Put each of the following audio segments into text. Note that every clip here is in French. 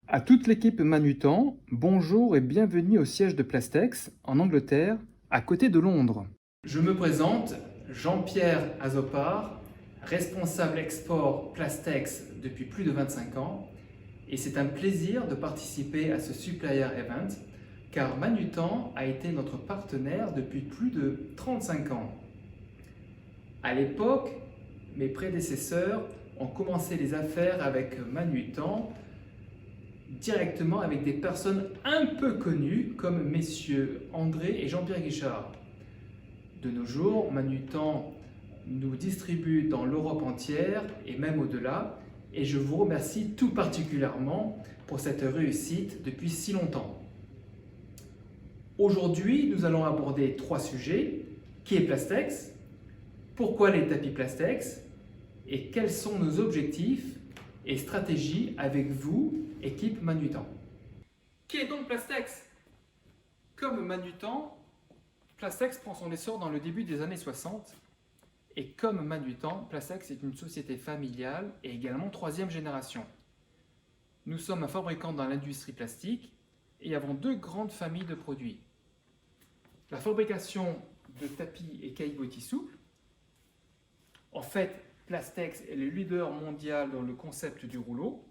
À toute l'équipe Manutan, bonjour et bienvenue au siège de Plastex, en Angleterre, à côté de Londres. Je me présente, Jean-Pierre Azopar, responsable export Plastex depuis plus de 25 ans, et c'est un plaisir de participer à ce Supplier Event, car Manutan a été notre partenaire depuis plus de 35 ans. À l'époque, mes prédécesseurs ont commencé les affaires avec Manutan directement avec des personnes un peu connues comme messieurs André et Jean-Pierre Guichard. De nos jours, Manutan nous distribue dans l'Europe entière et même au-delà, et je vous remercie tout particulièrement pour cette réussite depuis si longtemps. Aujourd'hui, nous allons aborder 3 sujets. Qui est Plastex? Pourquoi les tapis Plastex? Et quels sont nos objectifs et stratégies avec vous, équipe Manutan? Qui est donc Plastex? Comme Manutan, Plastex prend son essor dans le début des années 60. Et comme Manutan, Plastex est une société familiale et également 3e génération. Nous sommes un fabricant dans l'industrie plastique et avons 2 grandes familles de produits. La fabrication de tapis et caillebotis souples. En fait, Plastex est le leader mondial dans le concept du rouleau.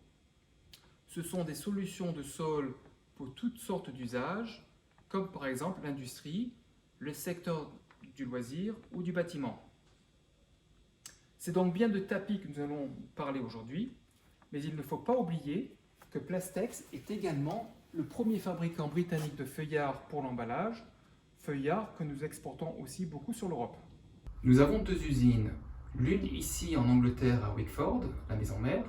Ce sont des solutions de sol pour toutes sortes d'usages, comme par exemple l'industrie, le secteur du loisir ou du bâtiment. C'est donc bien de tapis que nous allons parler aujourd'hui, mais il ne faut pas oublier que Plastex est également le premier fabricant britannique de feuillard pour l'emballage, feuillard que nous exportons aussi beaucoup sur l'Europe. Nous avons 2 usines, l'une ici en Angleterre à Wickford, la maison mère,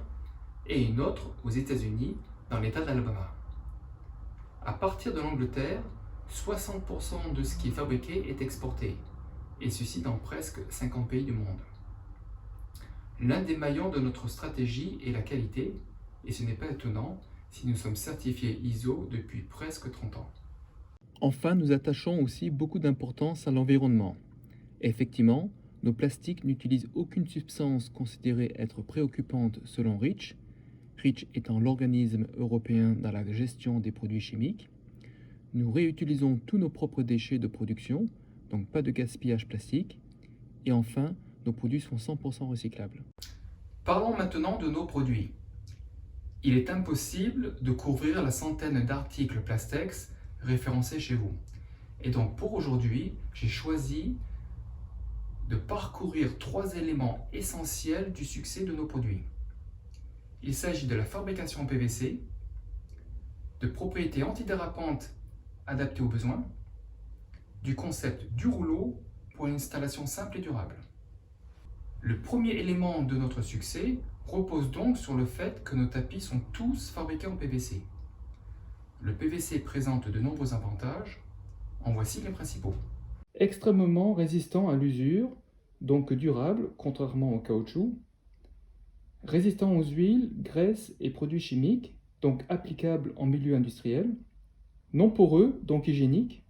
et une autre aux États-Unis, dans l'État d'Alabama. À partir de l'Angleterre, 60% de ce qui est fabriqué est exporté, et ceci dans presque 50 pays du monde. L'un des maillons de notre stratégie est la qualité, et ce n'est pas étonnant si nous sommes certifiés ISO depuis presque 30 ans. Enfin, nous attachons aussi beaucoup d'importance à l'environnement. Effectivement, nos plastiques n'utilisent aucune substance considérée être préoccupante selon REACH, REACH étant l'organisme européen dans la gestion des produits chimiques. Nous réutilisons tous nos propres déchets de production, donc pas de gaspillage plastique. Et enfin, nos produits sont 100% recyclables. Parlons maintenant de nos produits. Il est impossible de couvrir la centaine d'articles Plastex référencés chez vous. Et donc pour aujourd'hui, j'ai choisi de parcourir 3 éléments essentiels du succès de nos produits. Il s'agit de la fabrication en PVC, de propriétés antidérapantes adaptées aux besoins, du concept du rouleau pour une installation simple et durable. Le premier élément de notre succès repose donc sur le fait que nos tapis sont tous fabriqués en PVC. Le PVC présente de nombreux avantages, en voici les principaux. Extrêmement résistant à l'usure, donc durable contrairement au caoutchouc. Résistant aux huiles, graisses et produits chimiques, donc applicable en milieu industriel. Non poreux, donc hygiénique.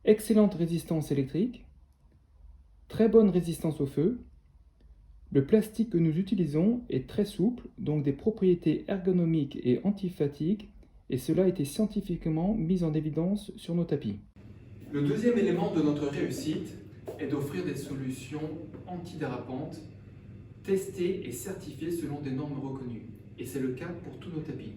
Excellente résistance électrique. Très bonne résistance au feu. Le plastique que nous utilisons est très souple, donc des propriétés ergonomiques et anti-fatigue, et cela a été scientifiquement mis en évidence sur nos tapis. Le deuxième élément de notre réussite est d'offrir des solutions antidérapantes testées et certifiées selon des normes reconnues. Et c'est le cas pour tous nos tapis.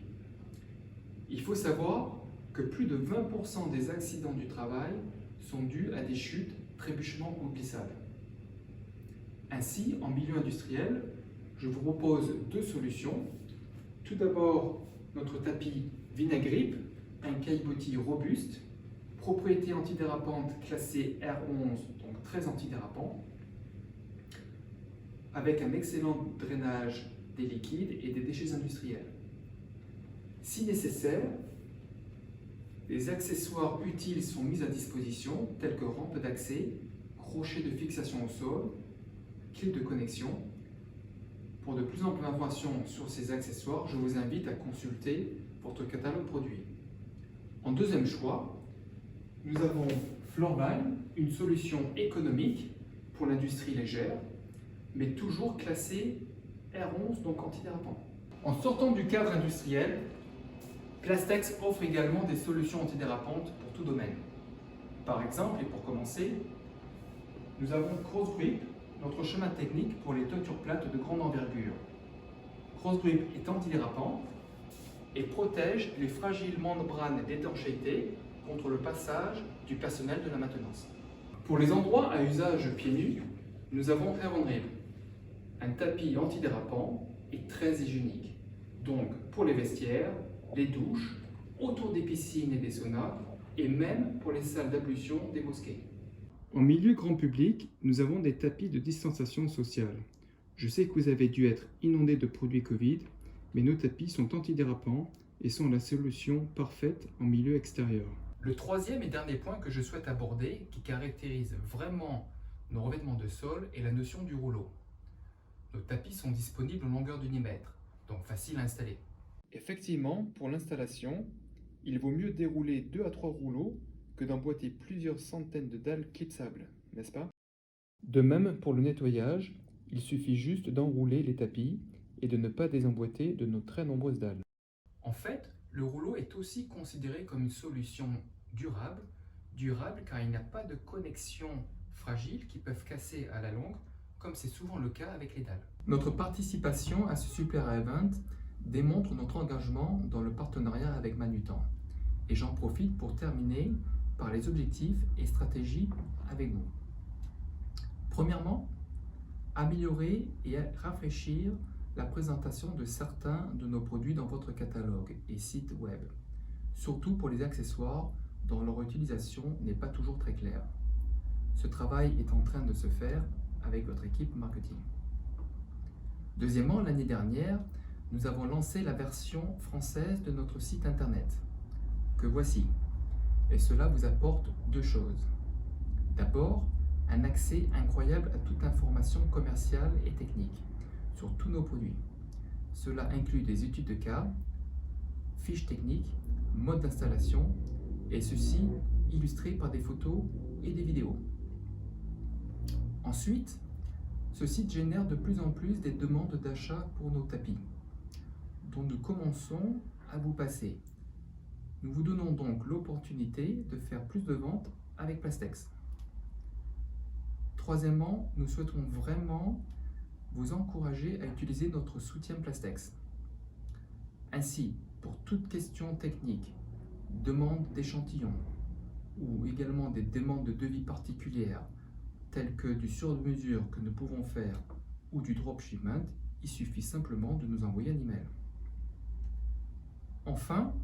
Il faut savoir que plus de 20% des accidents du travail sont dus à des chutes, trébuchements ou glissades. Ainsi, en milieu industriel, je vous propose 2 solutions. Tout d'abord, notre tapis Vinagrip, un caillebotis robuste, propriété antidérapante classée R11, donc très antidérapant, avec un excellent drainage des liquides et des déchets industriels. Si nécessaire, des accessoires utiles sont mis à disposition, tels que rampe d'accès, crochet de fixation au sol, clé de connexion. Pour de plus amples informations sur ces accessoires, je vous invite à consulter votre catalogue produit. En deuxième choix, nous avons Floorline, une solution économique pour l'industrie légère, mais toujours classée R11, donc antidérapant. En sortant du cadre industriel, Plastex offre également des solutions antidérapantes pour tout domaine. Par exemple, et pour commencer, nous avons Cross Grip, notre chemin technique pour les toitures plates de grande envergure. Cross Grip est antidérapant et protège les fragiles membranes d'étanchéité contre le passage du personnel de la maintenance. Pour les endroits à usage pieds nus, nous avons Heaven Rib, un tapis antidérapant et très hygiénique. Donc pour les vestiaires, les douches, autour des piscines et des saunas, et même pour les salles d'ablution des mosquées. En milieu grand public, nous avons des tapis de distanciation sociale. Je sais que vous avez dû être inondé de produits Covid, mais nos tapis sont antidérapants et sont la solution parfaite en milieu extérieur. Le troisième et dernier point que je souhaite aborder, qui caractérise vraiment nos revêtements de sol, est la notion du rouleau. Nos tapis sont disponibles en longueur d'unimètre, donc facile à installer. Effectivement, pour l'installation, il vaut mieux dérouler 2 à 3 rouleaux que d'emboîter plusieurs centaines de dalles clipsables, n'est-ce pas? De même pour le nettoyage, il suffit juste d'enrouler les tapis et de ne pas désemboîter de nos très nombreuses dalles. En fait, le rouleau est aussi considéré comme une solution durable car il n'y a pas de connexions fragiles qui peuvent casser à la longue, comme c'est souvent le cas avec les dalles. Notre participation à ce super event démontre notre engagement dans le partenariat avec Manutan. Et j'en profite pour terminer par les objectifs et stratégies avec vous. Premièrement, améliorer et rafraîchir la présentation de certains de nos produits dans votre catalogue et site web, surtout pour les accessoires dont leur utilisation n'est pas toujours très claire. Ce travail est en train de se faire avec votre équipe marketing. Deuxièmement, l'année dernière, nous avons lancé la version française de notre site internet, que voici. Et cela vous apporte 2 choses. D'abord, un accès incroyable à toute information commerciale et technique sur tous nos produits. Cela inclut des études de cas, fiches techniques, modes d'installation, et ceci illustré par des photos et des vidéos. Ensuite, ce site génère de plus en plus des demandes d'achat pour nos tapis, dont nous commençons à vous passer. Nous vous donnons donc l'opportunité de faire plus de ventes avec Plastex. Troisièmement, nous souhaitons vraiment vous encourager à utiliser notre soutien Plastex. Ainsi, pour toute question technique, demande d'échantillons ou également des demandes de devis particulières, telles que du sur-mesure que nous pouvons faire ou du dropshipment, il suffit simplement de nous envoyer un email. Enfin,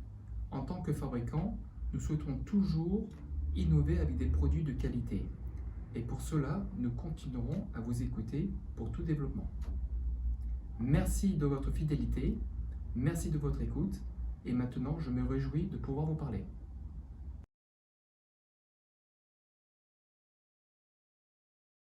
en tant que fabricant, nous souhaitons toujours innover avec des produits de qualité. Et pour cela, nous continuerons à vous écouter pour tout développement. Merci de votre fidélité, merci de votre écoute, et maintenant je me réjouis de pouvoir vous parler.